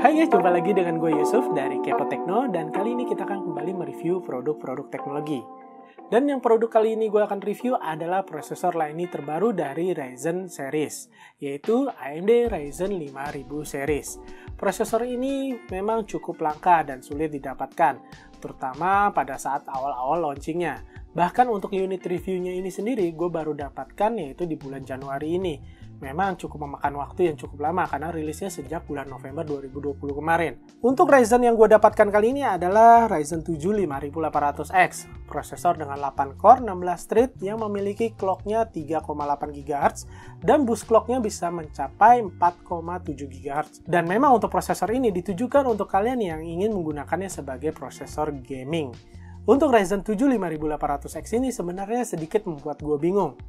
Hai guys, jumpa lagi dengan gue Yusuf dari Kepo Tekno, dan kali ini kita akan kembali mereview produk-produk teknologi. Dan yang produk kali ini gue akan review adalah prosesor lainnya terbaru dari Ryzen series, yaitu AMD Ryzen 5000 series. Prosesor ini memang cukup langka dan sulit didapatkan, terutama pada saat awal-awal launchingnya. Bahkan untuk unit reviewnya ini sendiri gue baru dapatkan yaitu di bulan Januari ini. Memang cukup memakan waktu yang cukup lama karena rilisnya sejak bulan November 2020 kemarin. Untuk Ryzen yang gue dapatkan kali ini adalah Ryzen 7 5800X, prosesor dengan 8 core 16 thread yang memiliki clocknya 3,8 GHz dan boost clocknya bisa mencapai 4,7 GHz. Dan memang untuk prosesor ini ditujukan untuk kalian yang ingin menggunakannya sebagai prosesor gaming. Untuk Ryzen 7 5800X ini sebenarnya sedikit membuat gue bingung.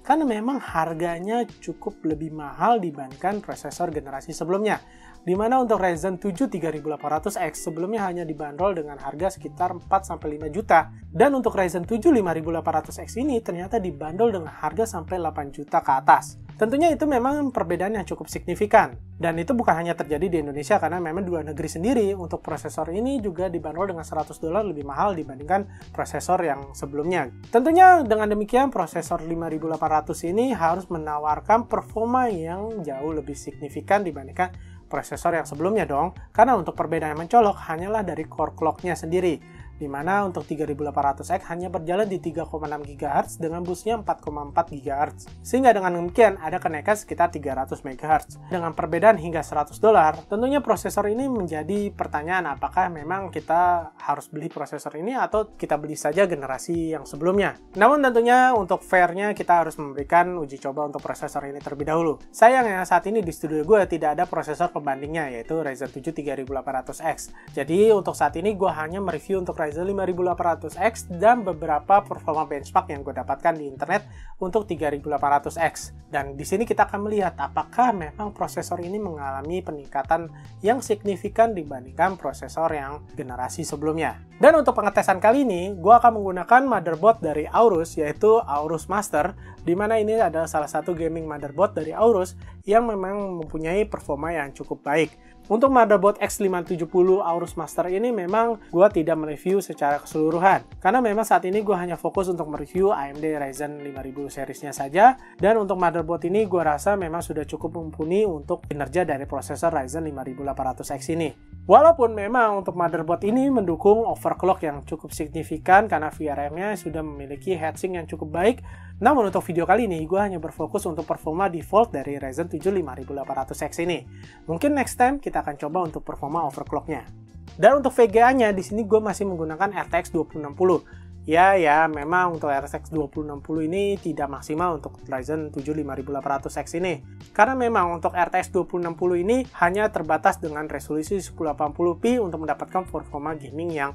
Karena memang harganya cukup lebih mahal dibandingkan prosesor generasi sebelumnya. Dimana untuk Ryzen 7 3800X sebelumnya hanya dibanderol dengan harga sekitar 4-5 juta. Dan untuk Ryzen 7 5800X ini ternyata dibanderol dengan harga sampai 8 juta ke atas. Tentunya itu memang perbedaan yang cukup signifikan. Dan itu bukan hanya terjadi di Indonesia karena memang di luar negeri sendiri untuk prosesor ini juga dibanderol dengan $100 lebih mahal dibandingkan prosesor yang sebelumnya. Tentunya dengan demikian prosesor 5800 ini harus menawarkan performa yang jauh lebih signifikan dibandingkan prosesor yang sebelumnya dong. Karena untuk perbedaan yang mencolok hanyalah dari core clock-nya sendiri. Dimana untuk 3800X hanya berjalan di 3,6 GHz dengan boostnya 4,4 GHz. Sehingga dengan demikian ada kenaikan sekitar 300 MHz. Dengan perbedaan hingga $100, tentunya prosesor ini menjadi pertanyaan apakah memang kita harus beli prosesor ini atau kita beli saja generasi yang sebelumnya. Namun tentunya untuk fairnya kita harus memberikan uji coba untuk prosesor ini terlebih dahulu. Sayangnya saat ini di studio gue tidak ada prosesor pembandingnya yaitu Ryzen 7 3800X. Jadi untuk saat ini gue hanya mereview untuk Ryzen 5800X dan beberapa performa benchmark yang gue dapatkan di internet untuk 3800X. Dan di sini kita akan melihat apakah memang prosesor ini mengalami peningkatan yang signifikan dibandingkan prosesor yang generasi sebelumnya. Dan untuk pengetesan kali ini, gue akan menggunakan motherboard dari Aorus yaitu Aorus Master, di mana ini adalah salah satu gaming motherboard dari Aorus yang memang mempunyai performa yang cukup baik. Untuk motherboard X570 Aorus Master ini memang gue tidak mereview secara keseluruhan. Karena memang saat ini gue hanya fokus untuk mereview AMD Ryzen 5000 seriesnya saja. Dan untuk motherboard ini gue rasa memang sudah cukup mumpuni untuk kinerja dari prosesor Ryzen 5800X ini. Walaupun memang untuk motherboard ini mendukung overclock yang cukup signifikan karena VRM-nya sudah memiliki heatsink yang cukup baik. Namun untuk video kali ini gue hanya berfokus untuk performa default dari Ryzen 7 5800X ini. Mungkin next time kita akan coba untuk performa overclock-nya. Dan untuk VGA-nya di sini gue masih menggunakan RTX 2060. Ya, memang untuk RTX 2060 ini tidak maksimal untuk Ryzen 7 5800X ini. Karena memang untuk RTX 2060 ini hanya terbatas dengan resolusi 1080p untuk mendapatkan performa gaming yang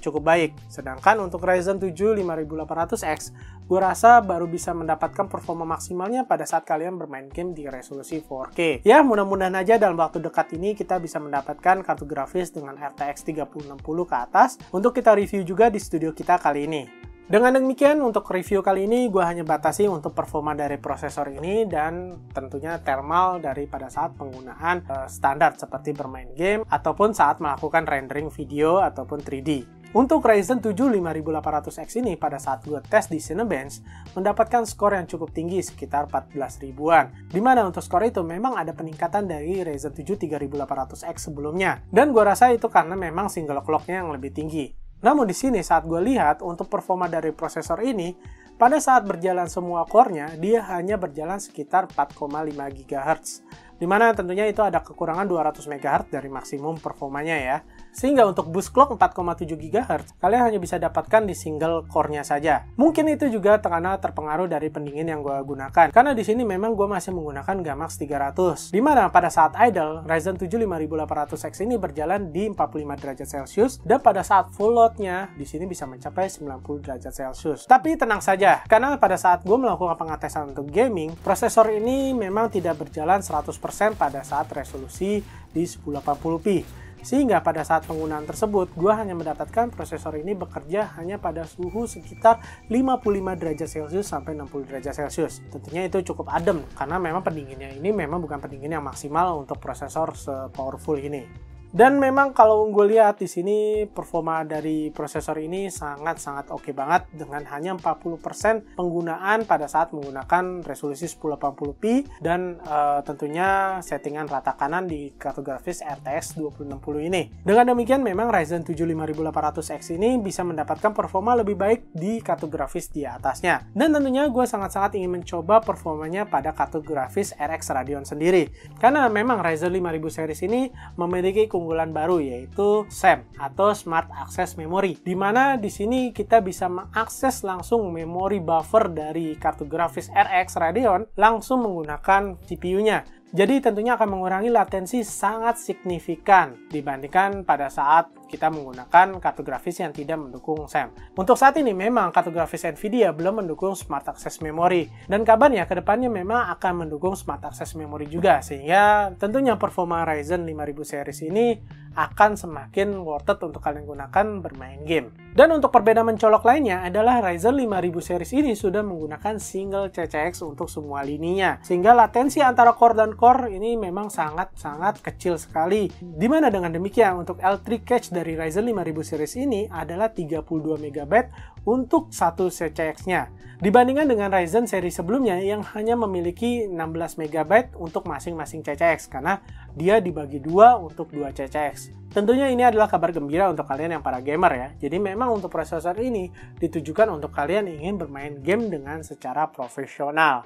cukup baik. Sedangkan untuk Ryzen 7 5800X, gue rasa baru bisa mendapatkan performa maksimalnya pada saat kalian bermain game di resolusi 4K. Ya, mudah-mudahan aja dalam waktu dekat ini kita bisa mendapatkan kartu grafis dengan RTX 3060 ke atas untuk kita review juga di studio kita kali ini. Dengan demikian untuk review kali ini gue hanya batasi untuk performa dari prosesor ini dan tentunya thermal dari pada saat penggunaan standar seperti bermain game ataupun saat melakukan rendering video ataupun 3D. Untuk Ryzen 7 5800X ini pada saat gue tes di Cinebench mendapatkan skor yang cukup tinggi sekitar 14 ribuan. Dimana untuk skor itu memang ada peningkatan dari Ryzen 7 3800X sebelumnya. Dan gue rasa itu karena memang single clock-nya yang lebih tinggi. Namun di sini saat gue lihat untuk performa dari prosesor ini, pada saat berjalan semua core-nya, dia hanya berjalan sekitar 4,5 GHz. Dimana tentunya itu ada kekurangan 200 MHz dari maksimum performanya ya. Sehingga untuk boost clock 4,7 GHz, kalian hanya bisa dapatkan di single core-nya saja. Mungkin itu juga karena terpengaruh dari pendingin yang gue gunakan. Karena di sini memang gue masih menggunakan Gamax 300. Dimana pada saat idle, Ryzen 7 5800X ini berjalan di 45 derajat Celcius. Dan pada saat full load-nya, di sini bisa mencapai 90 derajat Celcius. Tapi tenang saja, karena pada saat gue melakukan pengetesan untuk gaming, prosesor ini memang tidak berjalan 100% pada saat resolusi di 1080p. Sehingga pada saat penggunaan tersebut, gue hanya mendapatkan prosesor ini bekerja hanya pada suhu sekitar 55 derajat Celcius sampai 60 derajat Celcius. Tentunya itu cukup adem, karena memang pendinginnya ini memang bukan pendingin yang maksimal untuk prosesor se-powerful ini. Dan memang kalau gue lihat di sini performa dari prosesor ini sangat-sangat oke banget dengan hanya 40% penggunaan pada saat menggunakan resolusi 1080p dan tentunya settingan rata kanan di kartu grafis RTX 2060 ini. Dengan demikian memang Ryzen 7 5800X ini bisa mendapatkan performa lebih baik di kartu grafis di atasnya. Dan tentunya gue sangat-sangat ingin mencoba performanya pada kartu grafis RX Radeon sendiri. Karena memang Ryzen 5000 series ini memiliki keunggulan baru yaitu SAM atau Smart Access Memory, di mana di sini kita bisa mengakses langsung memori buffer dari kartu grafis RX Radeon langsung menggunakan CPU-nya. Jadi tentunya akan mengurangi latensi sangat signifikan dibandingkan pada saat kita menggunakan kartu grafis yang tidak mendukung SAM. Untuk saat ini memang kartu grafis Nvidia belum mendukung Smart Access Memory, dan kabarnya kedepannya memang akan mendukung Smart Access Memory juga, sehingga tentunya performa Ryzen 5000 series ini akan semakin worth it untuk kalian gunakan bermain game. Dan untuk perbedaan mencolok lainnya adalah Ryzen 5000 series ini sudah menggunakan single CCX untuk semua lininya, sehingga latensi antara core dan core ini memang sangat-sangat kecil sekali. Dimana dengan demikian untuk L3 cache dari Ryzen 5000 series ini adalah 32 MB untuk satu CCX-nya, dibandingkan dengan Ryzen seri sebelumnya yang hanya memiliki 16 MB untuk masing-masing CCX, karena dia dibagi dua untuk dua CCX. Tentunya ini adalah kabar gembira untuk kalian yang para gamer ya. Jadi memang untuk prosesor ini ditujukan untuk kalian ingin bermain game dengan secara profesional.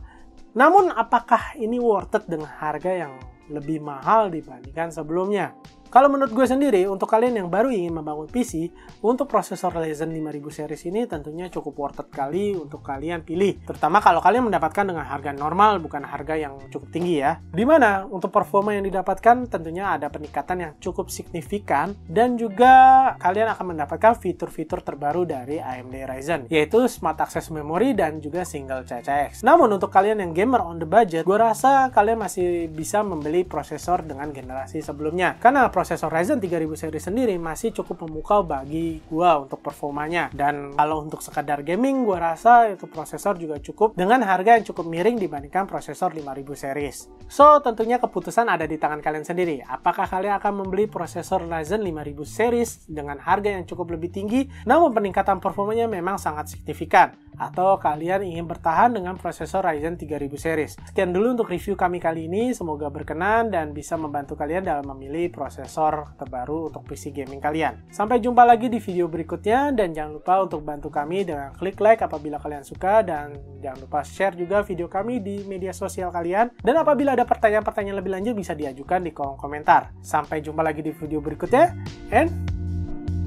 Namun apakah ini worth it dengan harga yang lebih mahal dibandingkan sebelumnya? Kalau menurut gue sendiri, untuk kalian yang baru ingin membangun PC, untuk prosesor Ryzen 5000 series ini tentunya cukup worth it kali untuk kalian pilih. Terutama kalau kalian mendapatkan dengan harga normal, bukan harga yang cukup tinggi ya. Dimana untuk performa yang didapatkan tentunya ada peningkatan yang cukup signifikan, dan juga kalian akan mendapatkan fitur-fitur terbaru dari AMD Ryzen, yaitu Smart Access Memory dan juga Single CCX. Namun untuk kalian yang gamer on the budget, gue rasa kalian masih bisa membeli prosesor dengan generasi sebelumnya. Karena prosesor Ryzen 3000 series sendiri masih cukup memukau bagi gua untuk performanya, dan kalau untuk sekadar gaming gua rasa itu prosesor juga cukup dengan harga yang cukup miring dibandingkan prosesor 5000 series. So tentunya keputusan ada di tangan kalian sendiri. Apakah kalian akan membeli prosesor Ryzen 5000 series dengan harga yang cukup lebih tinggi namun peningkatan performanya memang sangat signifikan, atau kalian ingin bertahan dengan prosesor Ryzen 3000 series? Sekian dulu untuk review kami kali ini, semoga berkenan dan bisa membantu kalian dalam memilih prosesor terbaru untuk PC gaming kalian. Sampai jumpa lagi di video berikutnya, dan jangan lupa untuk bantu kami dengan klik like apabila kalian suka, dan jangan lupa share juga video kami di media sosial kalian, dan apabila ada pertanyaan-pertanyaan lebih lanjut bisa diajukan di kolom komentar. Sampai jumpa lagi di video berikutnya, and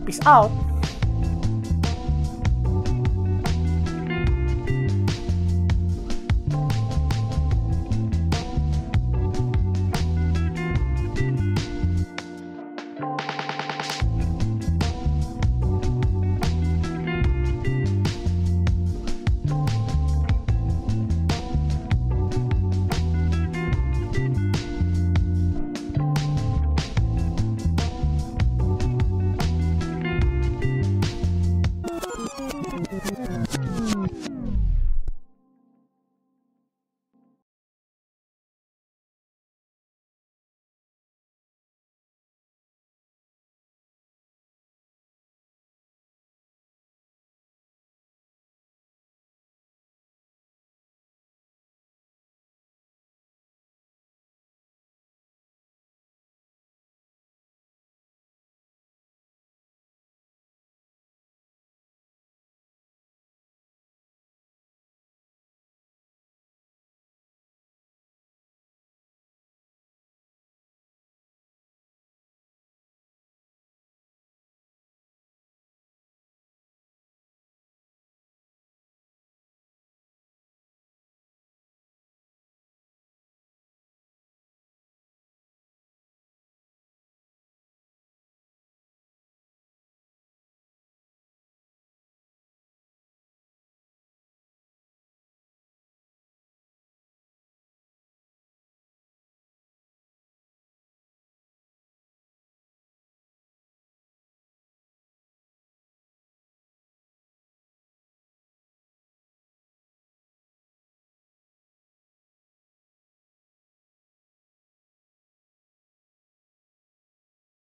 peace out!